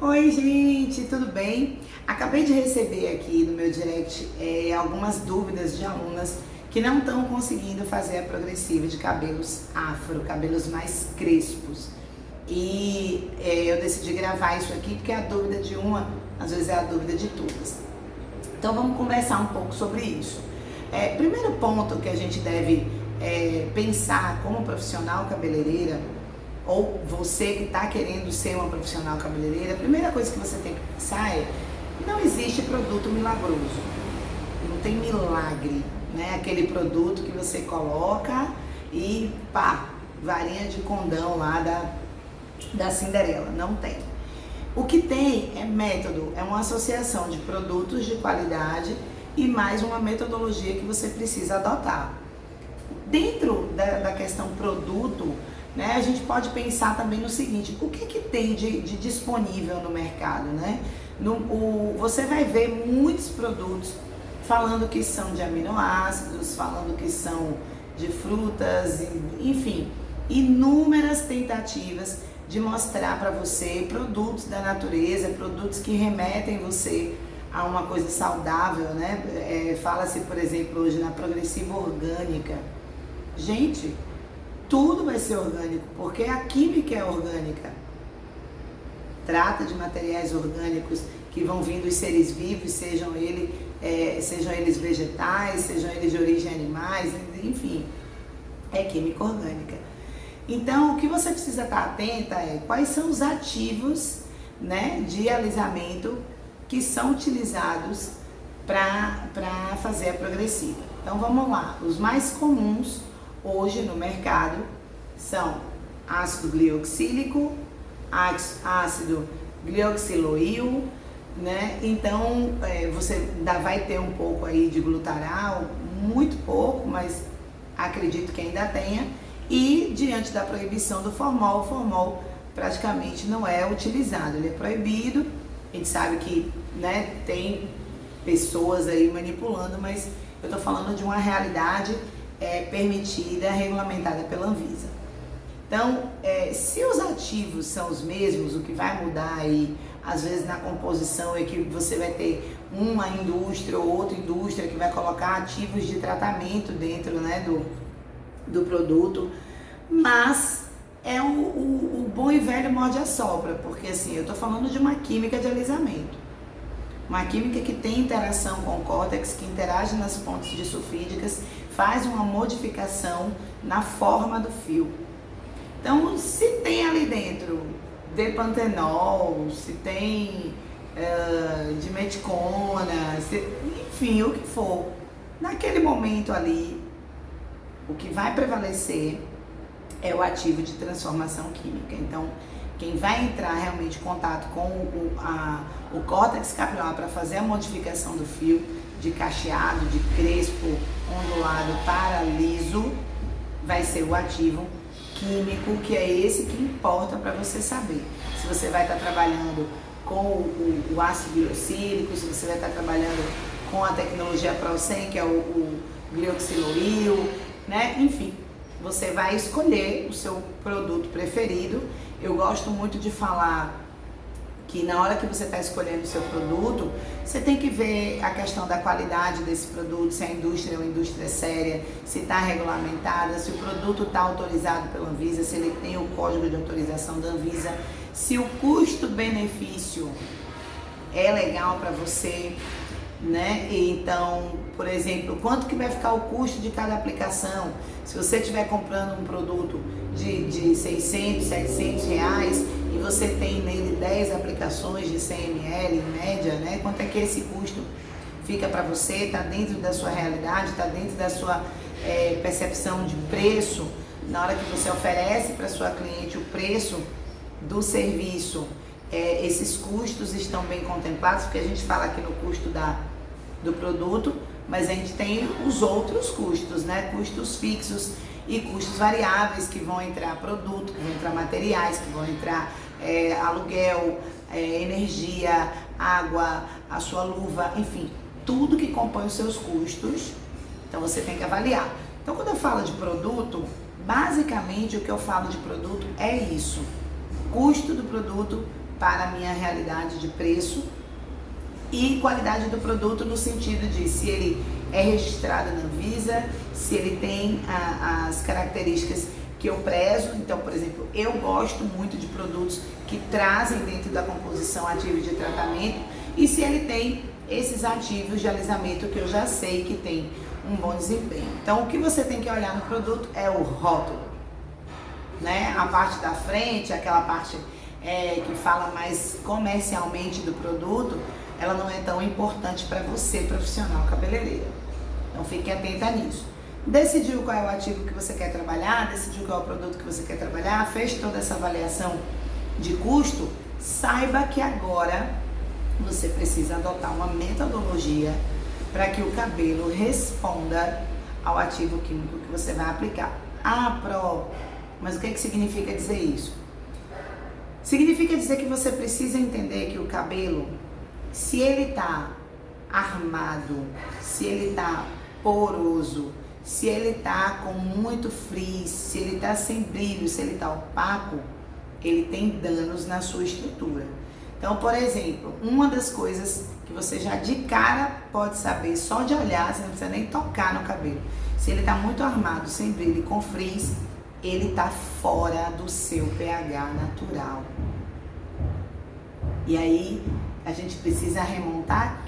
Oi, gente, tudo bem? Acabei de receber aqui no meu direct algumas dúvidas de alunas que não estão conseguindo fazer a progressiva de cabelos afro, cabelos mais crespos. E eu decidi gravar isso aqui porque a dúvida de uma, às vezes, é a dúvida de todas. Então vamos conversar um pouco sobre isso. Primeiro ponto que a gente deve pensar como profissional cabeleireira, ou você que está querendo ser uma profissional cabeleireira, a primeira coisa que você tem que pensar é: não existe produto milagroso, não tem milagre, né? Aquele produto que você coloca e pá, varinha de condão lá da Cinderela, não tem. O que tem é método, é uma associação de produtos de qualidade e mais uma metodologia que você precisa adotar. Dentro da questão produto, né, a gente pode pensar também no seguinte: o que tem de disponível no mercado, né? Você vai ver muitos produtos falando que são de aminoácidos, falando que são de frutas, enfim, inúmeras tentativas de mostrar para você produtos da natureza, produtos que remetem você a uma coisa saudável, né? Fala-se, por exemplo, hoje na progressiva orgânica. Gente, tudo vai ser orgânico, porque a química é orgânica. Trata de materiais orgânicos que vão vir dos seres vivos, sejam eles vegetais, sejam eles de origem animais, enfim, é química orgânica. Então, o que você precisa estar atenta é quais são os ativos, né, de alisamento que são utilizados para fazer a progressiva. Então, vamos lá. Os mais comuns hoje no mercado são ácido glioxílico, ácido glioxiloil, né? Então você ainda vai ter um pouco aí de glutaral, muito pouco, mas acredito que ainda tenha. E diante da proibição do formol, o formol praticamente não é utilizado, ele é proibido. A gente sabe que, né, tem pessoas aí manipulando, mas eu tô falando de uma realidade permitida, regulamentada pela Anvisa. Então, se os ativos são os mesmos, o que vai mudar aí, às vezes na composição, é que você vai ter uma indústria ou outra indústria que vai colocar ativos de tratamento dentro, né, do produto, mas é o bom e velho morde-a-sopra, porque assim, eu tô falando de uma química de alisamento. Uma química que tem interação com o córtex, que interage nas pontes disulfídicas, faz uma modificação na forma do fio. Então, se tem ali dentro depantenol, se tem dimeticona, enfim, o que for, naquele momento ali, o que vai prevalecer é o ativo de transformação química. Então, quem vai entrar realmente em contato com o córtex capilar para fazer a modificação do fio de cacheado, de crespo, ondulado para liso, vai ser o ativo químico, que é esse que importa para você saber se você vai estar trabalhando com o ácido glioxílico, se você vai estar trabalhando com a tecnologia Procem, que é o glioxiloil, né? Enfim, você vai escolher o seu produto preferido. Eu gosto muito de falar que na hora que você está escolhendo o seu produto, você tem que ver a questão da qualidade desse produto, se a indústria é uma indústria séria, se está regulamentada, se o produto está autorizado pela Anvisa, se ele tem o código de autorização da Anvisa, se o custo-benefício é legal para você, né? Então, por exemplo, quanto que vai ficar o custo de cada aplicação? Se você estiver comprando um produto de 600, 700 reais e você tem nele 10 aplicações de 100 ml em média, né? Quanto é que esse custo fica para você? Está dentro da sua realidade, está dentro da sua percepção de preço? Na hora que você oferece para sua cliente o preço do serviço, esses custos estão bem contemplados, porque a gente fala aqui no custo do produto, mas a gente tem os outros custos, né? Custos fixos e custos variáveis, que vão entrar produto, que vão entrar materiais, que vão entrar aluguel, energia, água, a sua luva, enfim, tudo que compõe os seus custos. Então você tem que avaliar. Então, quando eu falo de produto, basicamente o que eu falo de produto é isso: custo do produto para a minha realidade de preço e qualidade do produto no sentido de se ele é registrado na Anvisa, se ele tem as características que eu prezo. Então, por exemplo, eu gosto muito de produtos que trazem dentro da composição ativos de tratamento e se ele tem esses ativos de alisamento que eu já sei que tem um bom desempenho. Então, o que você tem que olhar no produto é o rótulo, né? A parte da frente, aquela parte que fala mais comercialmente do produto, ela não é tão importante para você, profissional cabeleireiro. Então, fique atenta nisso. Decidiu qual é o ativo que você quer trabalhar, decidiu qual é o produto que você quer trabalhar, fez toda essa avaliação de custo, saiba que agora você precisa adotar uma metodologia para que o cabelo responda ao ativo químico que você vai aplicar. Ah, mas o que significa dizer isso? Significa dizer que você precisa entender que o cabelo, se ele está armado, se ele está poroso, se ele está com muito frizz, se ele está sem brilho, se ele está opaco, ele tem danos na sua estrutura. Então, por exemplo, uma das coisas que você já de cara pode saber, só de olhar, você não precisa nem tocar no cabelo. Se ele está muito armado, sem brilho e com frizz, ele está fora do seu pH natural. E aí, a gente precisa remontar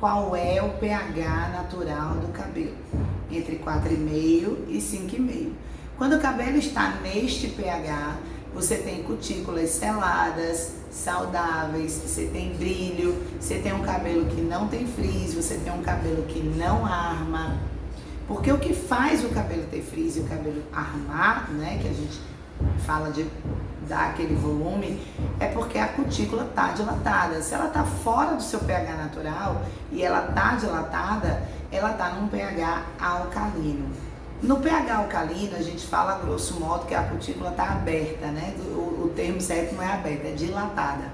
qual é o pH natural do cabelo? Entre 4,5 e 5,5. Quando o cabelo está neste pH, você tem cutículas seladas, saudáveis, você tem brilho, você tem um cabelo que não tem frizz, você tem um cabelo que não arma. Porque o que faz o cabelo ter frizz e o cabelo armar, né, que a gente fala de dar aquele volume, é porque a cutícula está dilatada. Se ela está fora do seu pH natural e ela está dilatada, ela está num pH alcalino. No pH alcalino, a gente fala grosso modo que a cutícula está aberta, né? O termo certo não é aberta, é dilatada.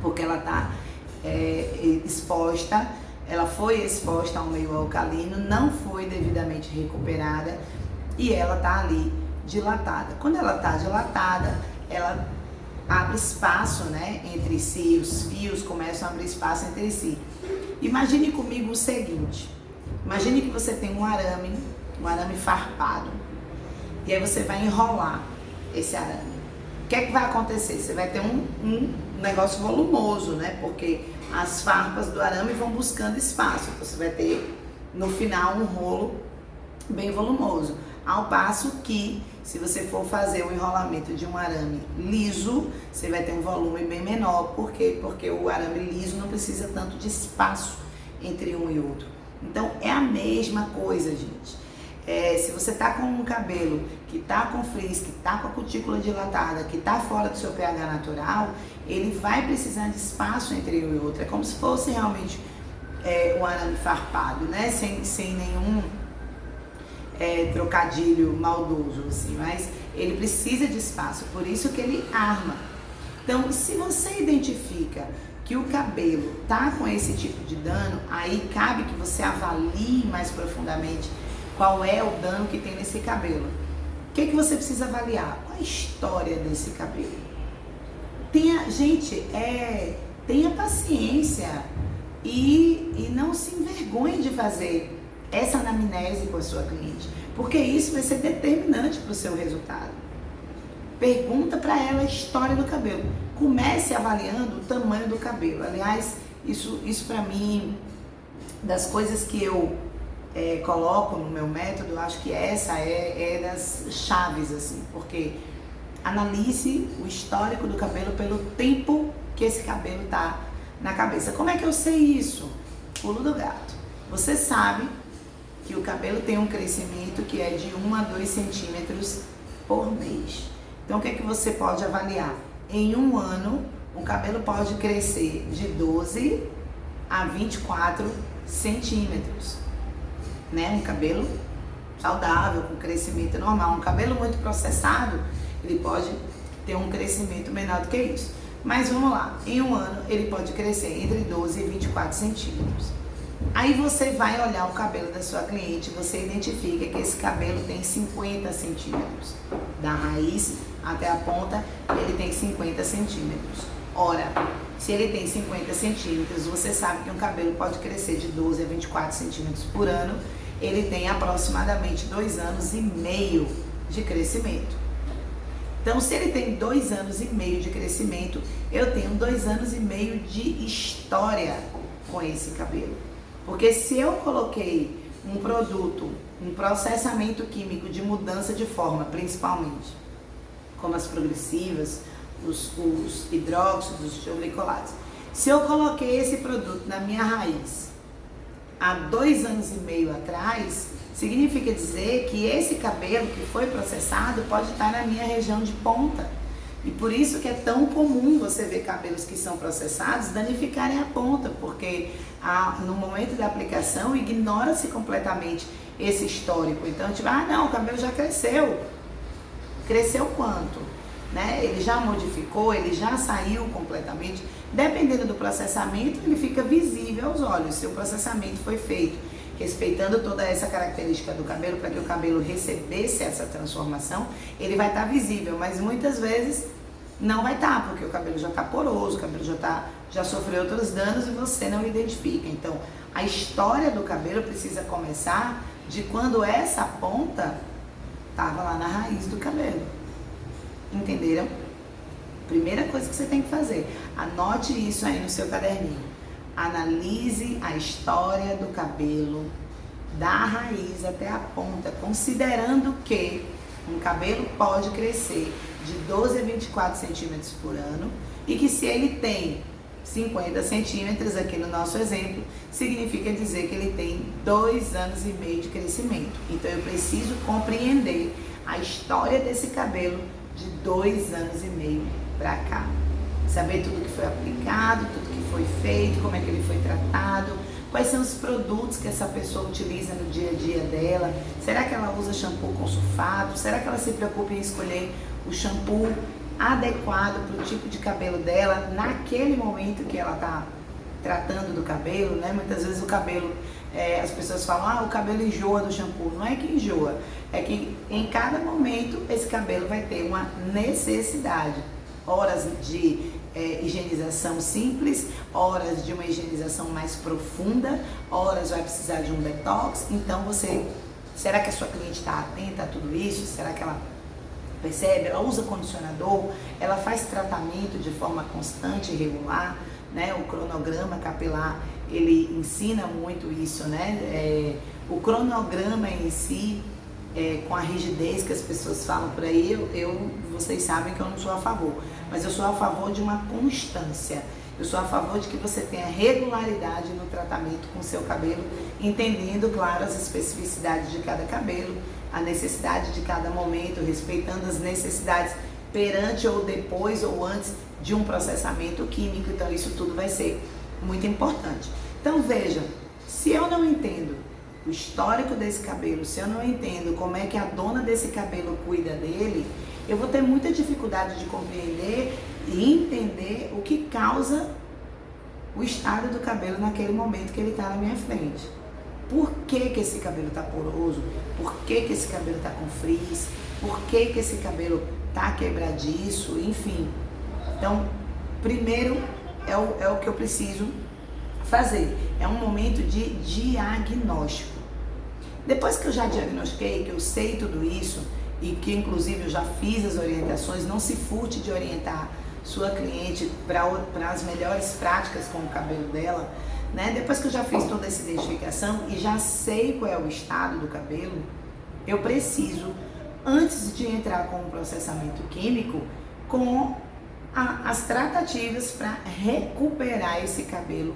Porque ela está exposta, ela foi exposta ao meio alcalino, não foi devidamente recuperada e ela está ali dilatada. Quando ela está dilatada, ela abre espaço, né, entre si, os fios começam a abrir espaço entre si. Imagine comigo o seguinte, imagine que você tem um arame farpado, e aí você vai enrolar esse arame. O que é que vai acontecer? Você vai ter um negócio volumoso, né, porque as farpas do arame vão buscando espaço, então você vai ter no final um rolo bem volumoso. Ao passo que, se você for fazer o enrolamento de um arame liso, você vai ter um volume bem menor. Por quê? Porque o arame liso não precisa tanto de espaço entre um e outro. Então, é a mesma coisa, gente. Se você tá com um cabelo que tá com frizz, que tá com a cutícula dilatada, que tá fora do seu pH natural, ele vai precisar de espaço entre um e outro. É como se fosse realmente um arame farpado, né? Sem nenhum trocadilho maldoso, assim, mas ele precisa de espaço, por isso que ele arma. Então, se você identifica que o cabelo tá com esse tipo de dano, aí cabe que você avalie mais profundamente qual é o dano que tem nesse cabelo. O que você precisa avaliar? Qual a história desse cabelo? Tenha paciência e não se envergonhe de fazer essa anamnese com a sua cliente, porque isso vai ser determinante para o seu resultado. Pergunta para ela a história do cabelo. Comece avaliando o tamanho do cabelo. Aliás, isso para mim, das coisas que eu coloco no meu método, eu acho que essa é das chaves, assim, porque analise o histórico do cabelo pelo tempo que esse cabelo tá na cabeça. Como é que eu sei isso? Pulo do gato. Você sabe que o cabelo tem um crescimento que é de 1 a 2 centímetros por mês. Então, o que é que você pode avaliar? Em um ano, o cabelo pode crescer de 12 a 24 centímetros, né? Um cabelo saudável, com crescimento normal. Um cabelo muito processado, ele pode ter um crescimento menor do que isso. Mas vamos lá, em um ano, ele pode crescer entre 12 e 24 centímetros. Aí você vai olhar o cabelo da sua cliente, você identifica que esse cabelo tem 50 centímetros. Da raiz até a ponta, ele tem 50 centímetros. Ora, se ele tem 50 centímetros, você sabe que um cabelo pode crescer de 12 a 24 centímetros por ano. Ele tem aproximadamente 2 anos e meio de crescimento. Então, se ele tem 2 anos e meio de crescimento, eu tenho 2 anos e meio de história com esse cabelo. Porque se eu coloquei um produto, um processamento químico de mudança de forma, principalmente, como as progressivas, os hidróxidos, os glicolados. Se eu coloquei esse produto na minha raiz há 2 anos e meio atrás, significa dizer que esse cabelo que foi processado pode estar na minha região de ponta. E por isso que é tão comum você ver cabelos que são processados danificarem a ponta, porque no momento da aplicação ignora-se completamente esse histórico. Então, tipo, não, o cabelo já cresceu. Cresceu quanto? Né? Ele já modificou, ele já saiu completamente. Dependendo do processamento, ele fica visível aos olhos. Se o processamento foi feito respeitando toda essa característica do cabelo, para que o cabelo recebesse essa transformação, ele vai estar visível, mas muitas vezes não vai estar, porque o cabelo já está poroso, o cabelo já sofreu outros danos e você não identifica. Então, a história do cabelo precisa começar de quando essa ponta estava lá na raiz do cabelo. Entenderam? Primeira coisa que você tem que fazer, anote isso aí no seu caderninho. Analise a história do cabelo, da raiz até a ponta, considerando que um cabelo pode crescer de 12 a 24 centímetros por ano e que se ele tem 50 centímetros, aqui no nosso exemplo, significa dizer que ele tem 2 anos e meio de crescimento. Então eu preciso compreender a história desse cabelo de 2 anos e meio para cá. Saber tudo que foi aplicado, tudo que foi feito, como é que ele foi tratado, quais são os produtos que essa pessoa utiliza no dia a dia dela. Será que ela usa shampoo com sulfato? Será que ela se preocupa em escolher o shampoo adequado para o tipo de cabelo dela naquele momento que ela está tratando do cabelo, né? Muitas vezes o cabelo, as pessoas falam, o cabelo enjoa do shampoo. Não é que enjoa, é que em cada momento esse cabelo vai ter uma necessidade. Horas de higienização simples, horas de uma higienização mais profunda, horas vai precisar de um detox. Então será que a sua cliente está atenta a tudo isso? Será que ela percebe? Ela usa condicionador? Ela faz tratamento de forma constante e regular? Né? O cronograma capilar, ele ensina muito isso, né? O cronograma em si, com a rigidez que as pessoas falam por aí, vocês sabem que eu não sou a favor, mas eu sou a favor de uma constância. Eu sou a favor de que você tenha regularidade no tratamento com o seu cabelo, entendendo, claro, as especificidades de cada cabelo, a necessidade de cada momento, respeitando as necessidades perante ou depois ou antes de um processamento químico. Então isso tudo vai ser muito importante. Então veja, se eu não entendo o histórico desse cabelo, se eu não entendo como é que a dona desse cabelo cuida dele, eu vou ter muita dificuldade de compreender e entender o que causa o estado do cabelo naquele momento que ele está na minha frente. Por que que esse cabelo está poroso? Por que que esse cabelo está com frizz? Por que que esse cabelo está quebradiço? Enfim. Então, primeiro é o que eu preciso fazer. É um momento de diagnóstico. Depois que eu já diagnostiquei, que eu sei tudo isso e que inclusive eu já fiz as orientações, não se furte de orientar sua cliente para as melhores práticas com o cabelo dela, né? Depois que eu já fiz toda essa identificação e já sei qual é o estado do cabelo, eu preciso, antes de entrar com o processamento químico, com as tratativas para recuperar esse cabelo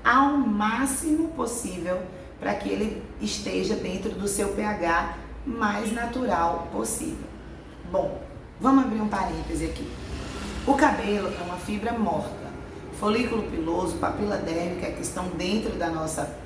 ao máximo possível, para que ele esteja dentro do seu pH mais natural possível. Bom, vamos abrir um parêntese aqui. O cabelo é uma fibra morta. Folículo piloso, papila dérmica, que estão dentro da nossa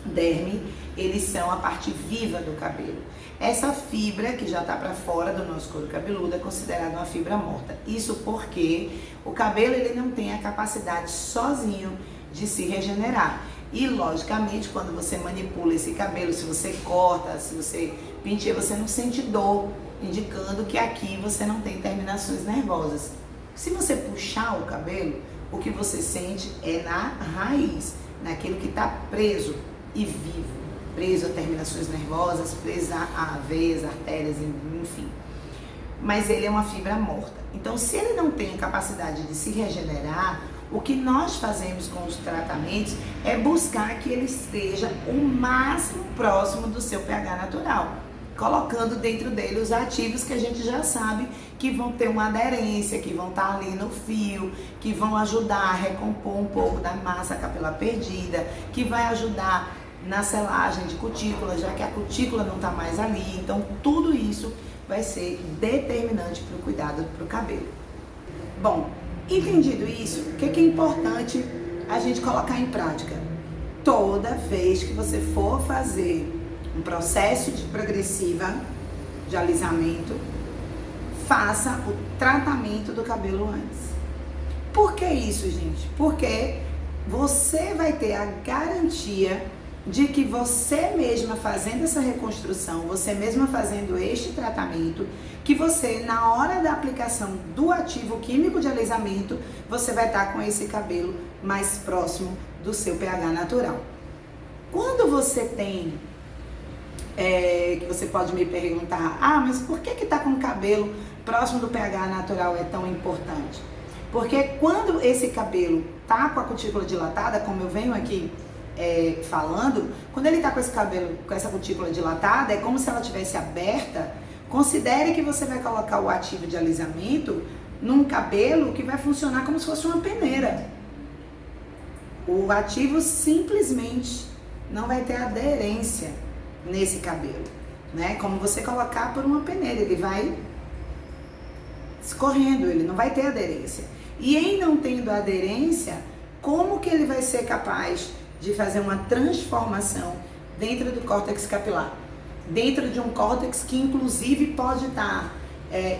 derme, eles são a parte viva do cabelo. Essa fibra que já está para fora do nosso couro cabeludo é considerada uma fibra morta. Isso porque o cabelo ele não tem a capacidade sozinho de se regenerar. E logicamente, quando você manipula esse cabelo, se você corta, se você penteia, você não sente dor, indicando que aqui você não tem terminações nervosas. Se você puxar o cabelo, o que você sente é na raiz, naquilo que está preso e vivo, preso a terminações nervosas, preso a veias, artérias, enfim. Mas ele é uma fibra morta. Então, se ele não tem a capacidade de se regenerar, o que nós fazemos com os tratamentos é buscar que ele esteja o máximo próximo do seu pH natural, colocando dentro dele os ativos que a gente já sabe que vão ter uma aderência, que vão estar ali no fio, que vão ajudar a recompor um pouco da massa capilar perdida, que vai ajudar na selagem de cutícula, já que a cutícula não está mais ali. Então, tudo isso vai ser determinante para o cuidado para o cabelo. Bom, entendido isso, o que é importante a gente colocar em prática? Toda vez que você for fazer um processo de progressiva de alisamento, faça o tratamento do cabelo antes. Por que isso, gente? Porque você vai ter a garantia de que você mesma fazendo essa reconstrução, você mesma fazendo este tratamento, que você, na hora da aplicação do ativo químico de alisamento, você vai estar com esse cabelo mais próximo do seu pH natural. Quando você tem, que você pode me perguntar, mas por que tá com o cabelo próximo do pH natural é tão importante? Porque quando esse cabelo tá com a cutícula dilatada, como eu venho aqui falando, quando ele tá com esse cabelo, com essa cutícula dilatada, é como se ela tivesse aberta. Considere que você vai colocar o ativo de alisamento num cabelo que vai funcionar como se fosse uma peneira. O ativo simplesmente não vai ter aderência nesse cabelo, né? Como você colocar por uma peneira, ele vai escorrendo, ele não vai ter aderência. E em não tendo aderência, como que ele vai ser capaz de fazer uma transformação dentro do córtex capilar? Dentro de um córtex que inclusive pode estar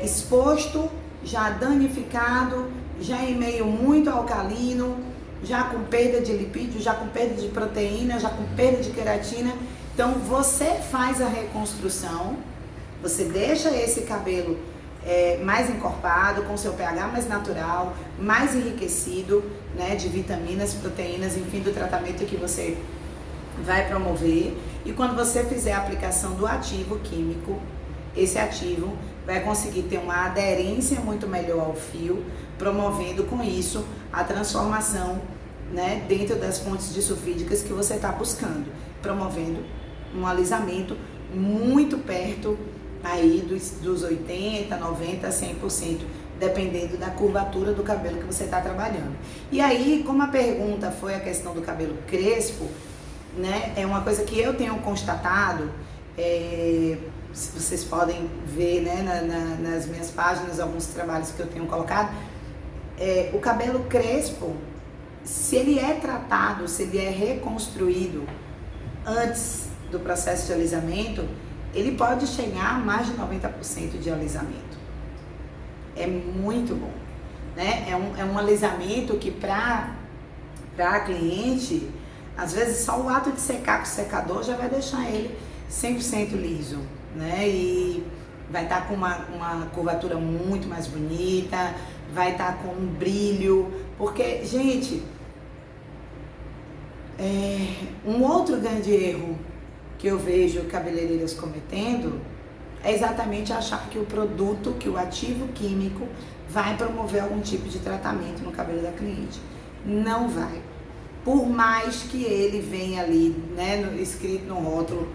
exposto, já danificado, já em meio muito alcalino, já com perda de lipídio, já com perda de proteína, já com perda de queratina. Então você faz a reconstrução, você deixa esse cabelo mais encorpado, com seu pH mais natural, mais enriquecido, né, de vitaminas, proteínas, enfim, do tratamento que você vai promover. E quando você fizer a aplicação do ativo químico, esse ativo vai conseguir ter uma aderência muito melhor ao fio, promovendo com isso a transformação, né, dentro das fontes disulfídicas que você está buscando, promovendo um alisamento muito perto aí dos 80, 90, 100%, dependendo da curvatura do cabelo que você está trabalhando. E aí, como a pergunta foi a questão do cabelo crespo, né, é uma coisa que eu tenho constatado, vocês podem ver, né, nas minhas páginas, alguns trabalhos que eu tenho colocado, o cabelo crespo, se ele é tratado, se ele é reconstruído antes do processo de alisamento, ele pode chegar a mais de 90% de alisamento. É muito bom, né? É um alisamento que para a cliente, às vezes só o ato de secar com o secador já vai deixar ele 100% liso, né? E vai estar com uma curvatura muito mais bonita, vai estar com um brilho, porque, gente, um outro grande erro que eu vejo cabeleireiras cometendo é exatamente achar que o produto, que o ativo químico vai promover algum tipo de tratamento no cabelo da cliente. Não vai. Por mais que ele venha ali, né, escrito no rótulo,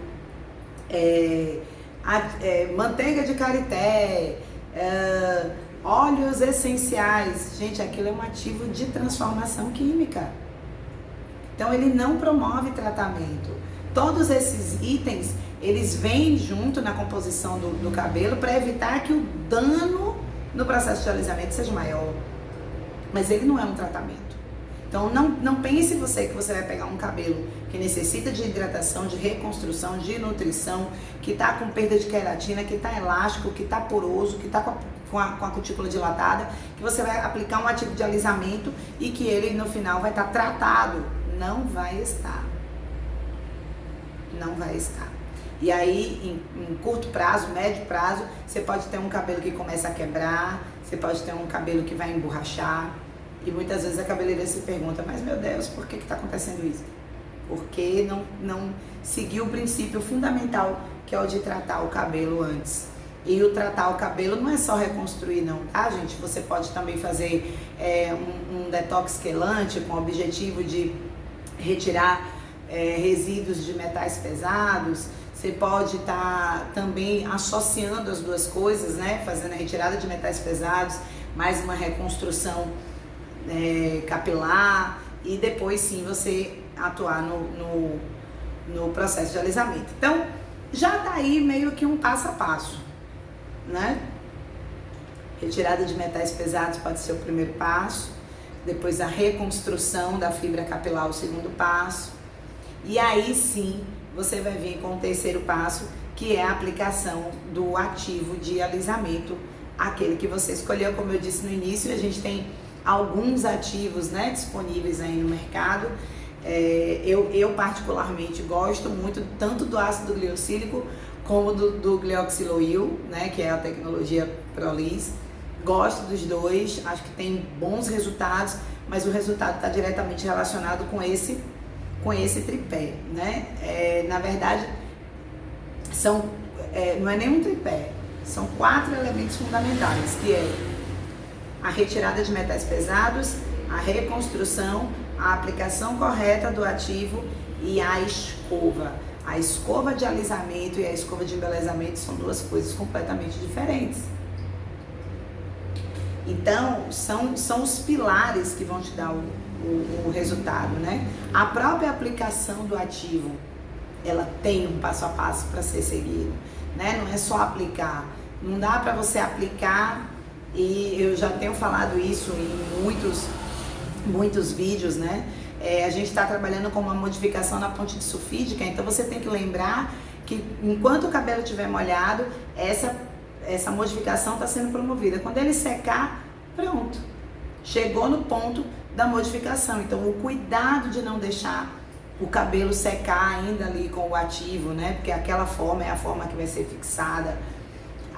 manteiga de karité, óleos essenciais. Gente, aquilo é um ativo de transformação química. Então ele não promove tratamento. Todos esses itens, eles vêm junto na composição do cabelo para evitar que o dano no processo de alisamento seja maior. Mas ele não é um tratamento. Então não pense você que você vai pegar um cabelo que necessita de hidratação, de reconstrução, de nutrição, que está com perda de queratina, que está elástico, que está poroso, que está com a cutícula dilatada, que você vai aplicar um ativo de alisamento e que ele no final vai estar tratado. Não vai estar. Não vai estar. E aí, em curto prazo, médio prazo, você pode ter um cabelo que começa a quebrar, você pode ter um cabelo que vai emborrachar. E muitas vezes a cabeleireira se pergunta, mas meu Deus, por que está acontecendo isso? Porque não seguiu o princípio fundamental, que é o de tratar o cabelo antes. E o tratar o cabelo não é só reconstruir não, tá, gente? Você pode também fazer um detox quelante com o objetivo de retirar resíduos de metais pesados. Você pode estar também associando as duas coisas, né? Fazendo a retirada de metais pesados, mais uma reconstrução capilar, e depois sim você atuar no processo de alisamento. Então, já tá aí meio que um passo a passo, né? Retirada de metais pesados pode ser o primeiro passo, depois a reconstrução da fibra capilar, o segundo passo, e aí sim você vai vir com o terceiro passo, que é a aplicação do ativo de alisamento, aquele que você escolheu. Como eu disse no início, a gente tem alguns ativos, né, disponíveis aí no mercado. Eu particularmente gosto muito tanto do ácido gliocílico como do glioxiloil, né, que é a tecnologia Proliss. Gosto dos dois, acho que tem bons resultados, mas o resultado está diretamente relacionado com esse tripé, né? Na verdade, não é nenhum tripé, são 4 elementos fundamentais, que é a retirada de metais pesados, a reconstrução, a aplicação correta do ativo e a escova. A escova de alisamento e a escova de embelezamento são duas coisas completamente diferentes. Então, são os pilares que vão te dar o resultado, né? A própria aplicação do ativo, ela tem um passo a passo para ser seguido, né? Não é só aplicar. Não dá para você aplicar, e eu já tenho falado isso em muitos vídeos, né? A gente está trabalhando com uma modificação na ponte de sulfídica, então você tem que lembrar que enquanto o cabelo estiver molhado, essa modificação está sendo promovida. Quando ele secar, pronto, chegou no ponto da modificação. Então o cuidado de não deixar o cabelo secar ainda ali com o ativo, né? Porque aquela forma é a forma que vai ser fixada.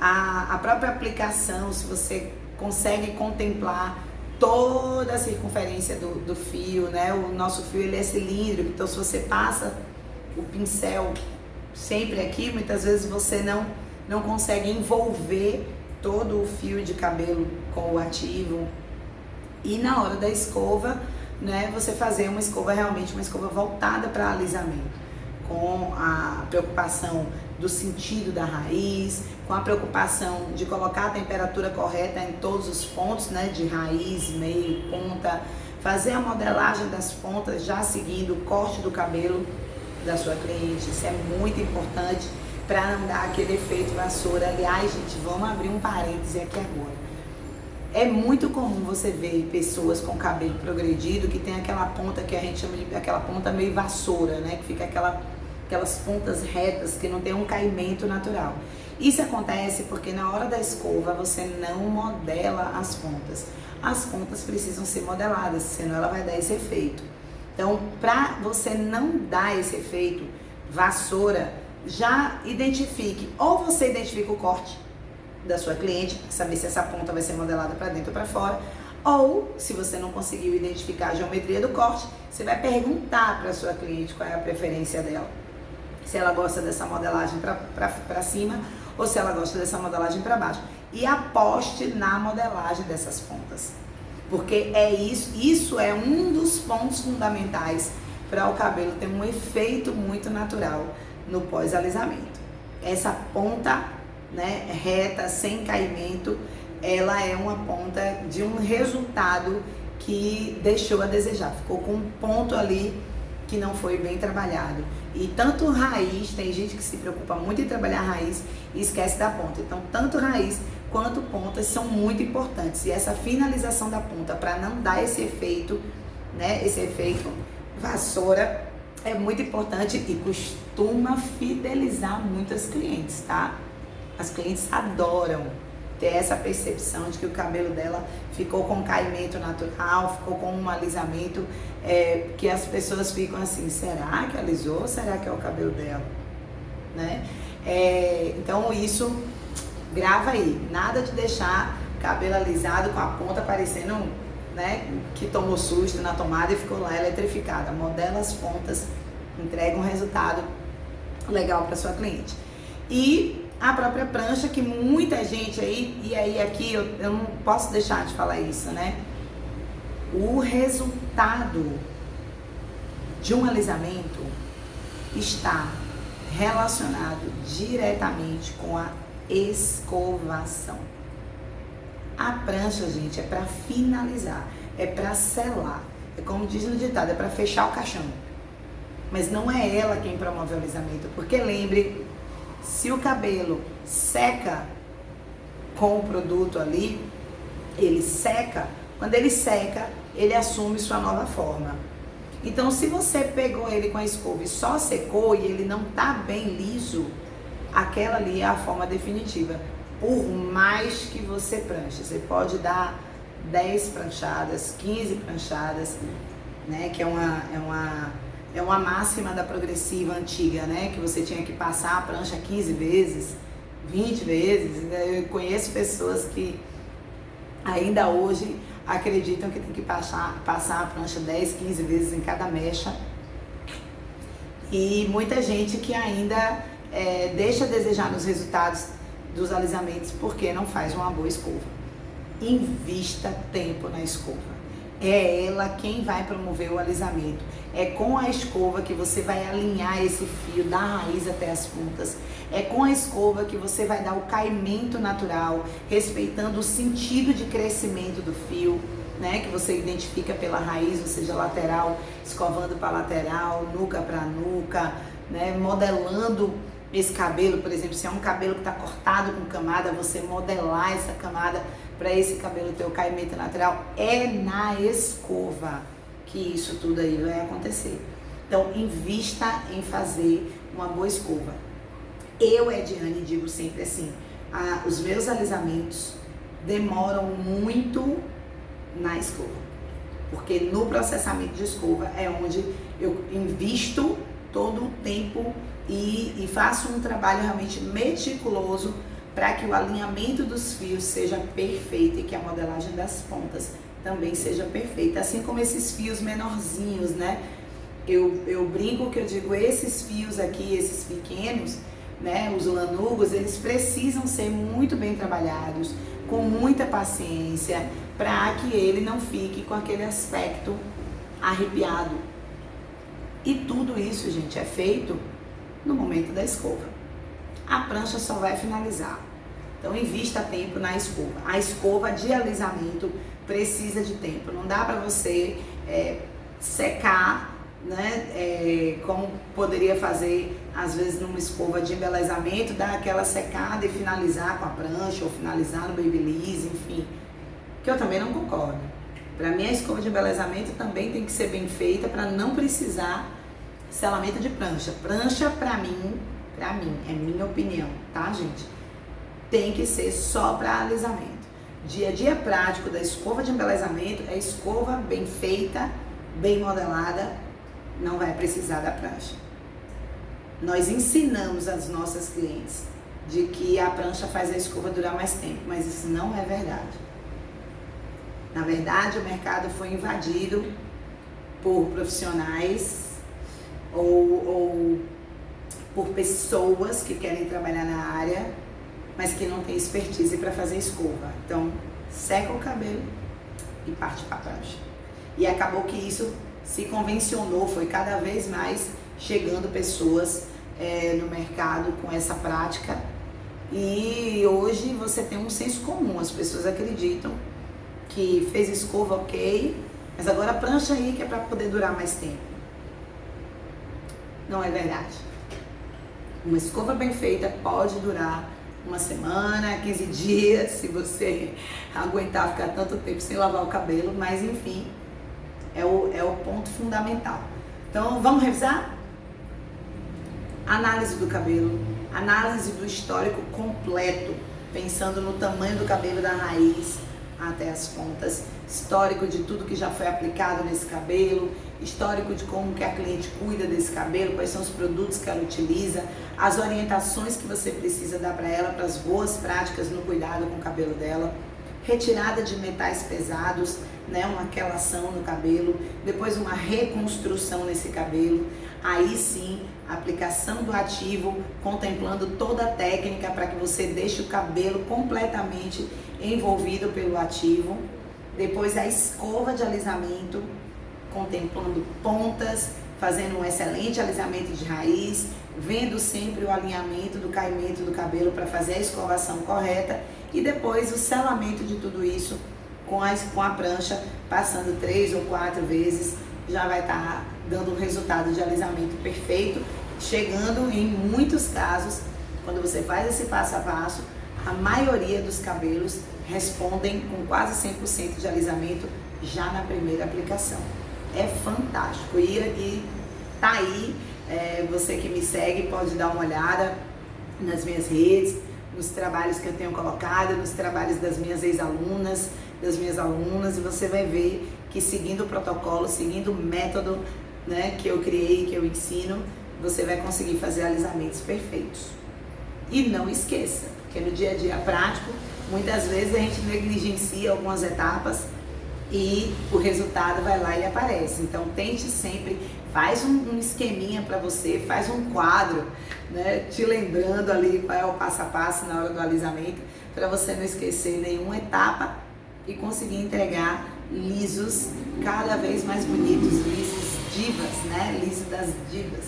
A própria aplicação, se você consegue contemplar toda a circunferência do fio, né? O nosso fio, ele é cilíndrico, então se você passa o pincel sempre aqui, muitas vezes você não consegue envolver todo o fio de cabelo com o ativo. E na hora da escova, né, você fazer uma escova realmente, uma escova voltada para alisamento, com a preocupação do sentido da raiz, com a preocupação de colocar a temperatura correta em todos os pontos, né, de raiz, meio, ponta, fazer a modelagem das pontas já seguindo o corte do cabelo da sua cliente. Isso é muito importante para não dar aquele efeito vassoura. Aliás, gente, vamos abrir um parêntese aqui agora. É muito comum você ver pessoas com cabelo progredido que tem aquela ponta que a gente chama de aquela ponta meio vassoura, né? Que fica aquelas pontas retas que não tem um caimento natural. Isso acontece porque na hora da escova você não modela as pontas. As pontas precisam ser modeladas, senão ela vai dar esse efeito. Então, para você não dar esse efeito vassoura, já identifique, ou você identifica o corte da sua cliente, para saber se essa ponta vai ser modelada para dentro ou para fora, ou se você não conseguiu identificar a geometria do corte, você vai perguntar para a sua cliente qual é a preferência dela. Se ela gosta dessa modelagem para cima ou se ela gosta dessa modelagem para baixo. E aposte na modelagem dessas pontas. Porque isso é um dos pontos fundamentais para o cabelo ter um efeito muito natural no pós-alisamento. Essa ponta, né, reta, sem caimento, ela é uma ponta de um resultado que deixou a desejar. Ficou com um ponto ali que não foi bem trabalhado. E tanto raiz, tem gente que se preocupa muito em trabalhar raiz e esquece da ponta. Então, tanto raiz quanto pontas são muito importantes. E essa finalização da ponta, para não dar esse efeito, né, esse efeito vassoura, é muito importante e costuma fidelizar muitas clientes, tá? As clientes adoram ter essa percepção de que o cabelo dela ficou com caimento natural, ficou com um alisamento, que as pessoas ficam assim, será que alisou ou será que é o cabelo dela? Né? Então isso, grava aí, nada de deixar cabelo alisado com a ponta parecendo, né, que tomou susto na tomada e ficou lá eletrificada. Modela as pontas, entrega um resultado legal para sua cliente. E a própria prancha, que muita gente aí, e aí aqui eu não posso deixar de falar isso, né? O resultado de um alisamento está relacionado diretamente com a escovação. A prancha, gente, é para finalizar, é para selar, é como diz no ditado, é para fechar o caixão. Mas não é ela quem promove o alisamento, porque lembre, se o cabelo seca com o produto ali, ele seca, quando ele seca, ele assume sua nova forma. Então, se você pegou ele com a escova e só secou e ele não tá bem liso, aquela ali é a forma definitiva. Por mais que você pranche, você pode dar 10 pranchadas, 15 pranchadas, né? Que é uma máxima da progressiva antiga, né? Que você tinha que passar a prancha 15 vezes, 20 vezes. Eu conheço pessoas que ainda hoje acreditam que tem que passar a prancha 10, 15 vezes em cada mecha. E muita gente que ainda deixa a desejar nos resultados dos alisamentos porque não faz uma boa escova. Invista tempo na escova. É ela quem vai promover o alisamento. É com a escova que você vai alinhar esse fio da raiz até as pontas. É com a escova que você vai dar o caimento natural, respeitando o sentido de crescimento do fio, né? Que você identifica pela raiz, ou seja, lateral, escovando para lateral, nuca para nuca, né? Modelando esse cabelo, por exemplo, se é um cabelo que está cortado com camada, você modelar essa camada para esse cabelo ter o caimento natural, é na escova que isso tudo aí vai acontecer. Então, invista em fazer uma boa escova. Eu, Ediane, digo sempre assim, os meus alisamentos demoram muito na escova, porque no processamento de escova é onde eu invisto todo o tempo e faço um trabalho realmente meticuloso para que o alinhamento dos fios seja perfeito e que a modelagem das pontas também seja perfeita, assim como esses fios menorzinhos, né? Eu brinco que eu digo, esses fios aqui, esses pequenos, né, os lanugos, eles precisam ser muito bem trabalhados, com muita paciência, para que ele não fique com aquele aspecto arrepiado. E tudo isso, gente, é feito no momento da escova. A prancha só vai finalizar. Então, invista tempo na escova. A escova de alisamento precisa de tempo. Não dá para você secar, né? Como poderia fazer, às vezes, numa escova de embelezamento, dar aquela secada e finalizar com a prancha, ou finalizar no Babyliss, enfim. Que eu também não concordo. Para mim, a escova de embelezamento também tem que ser bem feita para não precisar selamento de prancha. Prancha, para mim, é minha opinião, tá, gente? Tem que ser só para alisamento. Dia a dia prático da escova de embelezamento é escova bem feita, bem modelada, não vai precisar da prancha. Nós ensinamos às nossas clientes de que a prancha faz a escova durar mais tempo, mas isso não é verdade. Na verdade, o mercado foi invadido por profissionais ou por pessoas que querem trabalhar na área, mas que não tem expertise para fazer escova. Então, seca o cabelo e parte para a prancha. E acabou que isso se convencionou, foi cada vez mais chegando pessoas no mercado com essa prática. E hoje você tem um senso comum, as pessoas acreditam que fez escova, ok, mas agora prancha aí que é para poder durar mais tempo. Não é verdade. Uma escova bem feita pode durar uma semana, 15 dias, se você aguentar ficar tanto tempo sem lavar o cabelo, mas enfim, é o ponto fundamental. Então, vamos revisar? Análise do cabelo, análise do histórico completo pensando no tamanho do cabelo da raiz até as pontas, histórico de tudo que já foi aplicado nesse cabelo, histórico de como que a cliente cuida desse cabelo, quais são os produtos que ela utiliza, as orientações que você precisa dar para ela, para as boas práticas no cuidado com o cabelo dela, retirada de metais pesados, né, uma quelação no cabelo, depois uma reconstrução nesse cabelo, aí sim, a aplicação do ativo, contemplando toda a técnica para que você deixe o cabelo completamente envolvido pelo ativo, depois a escova de alisamento, contemplando pontas, fazendo um excelente alisamento de raiz, vendo sempre o alinhamento do caimento do cabelo para fazer a escovação correta e depois o selamento de tudo isso com a prancha, passando 3 ou 4 vezes, já vai estar dando um resultado de alisamento perfeito, chegando em muitos casos, quando você faz esse passo a passo, a maioria dos cabelos respondem com quase 100% de alisamento já na primeira aplicação. É fantástico. E tá aí, você que me segue pode dar uma olhada nas minhas redes, nos trabalhos que eu tenho colocado, nos trabalhos das minhas ex-alunas, das minhas alunas, e você vai ver que seguindo o protocolo, seguindo o método, né, que eu criei, que eu ensino, você vai conseguir fazer alisamentos perfeitos. E não esqueça, porque no dia a dia prático, muitas vezes a gente negligencia algumas etapas e o resultado vai lá e aparece. Então tente sempre, faz um esqueminha para você, faz um quadro, né, te lembrando ali qual é o passo a passo na hora do alisamento, para você não esquecer nenhuma etapa e conseguir entregar lisos cada vez mais bonitos, lisos divas, né, liso das divas,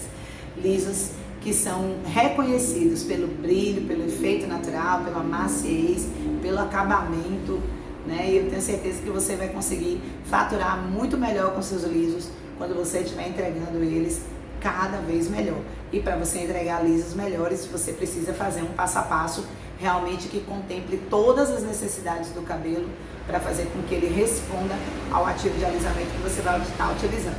lisos que são reconhecidos pelo brilho, pelo efeito natural, pela maciez, pelo acabamento, né? E eu tenho certeza que você vai conseguir faturar muito melhor com seus lisos quando você estiver entregando eles cada vez melhor. E para você entregar lisos melhores, você precisa fazer um passo a passo realmente que contemple todas as necessidades do cabelo para fazer com que ele responda ao ativo de alisamento que você vai estar utilizando.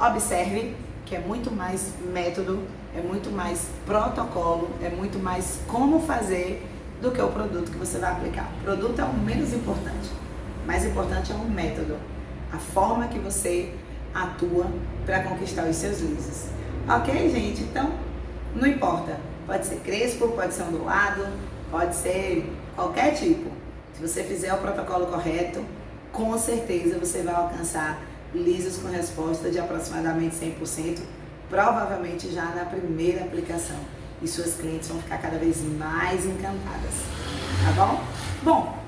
Observe que é muito mais método, é muito mais protocolo, é muito mais como fazer do que o produto que você vai aplicar. O produto é o menos importante. O mais importante é o método, a forma que você atua para conquistar os seus lisos. Ok, gente? Então, não importa. Pode ser crespo, pode ser ondulado, pode ser qualquer tipo. Se você fizer o protocolo correto, com certeza você vai alcançar lisos com resposta de aproximadamente 100%, provavelmente já na primeira aplicação. E suas clientes vão ficar cada vez mais encantadas, tá bom? Bom,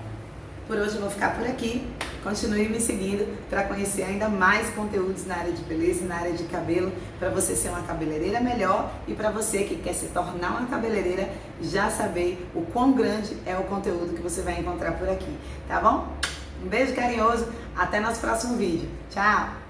por hoje eu vou ficar por aqui. Continue me seguindo para conhecer ainda mais conteúdos na área de beleza e na área de cabelo, para você ser uma cabeleireira melhor e para você que quer se tornar uma cabeleireira já saber o quão grande é o conteúdo que você vai encontrar por aqui, tá bom? Um beijo carinhoso, até nosso próximo vídeo. Tchau!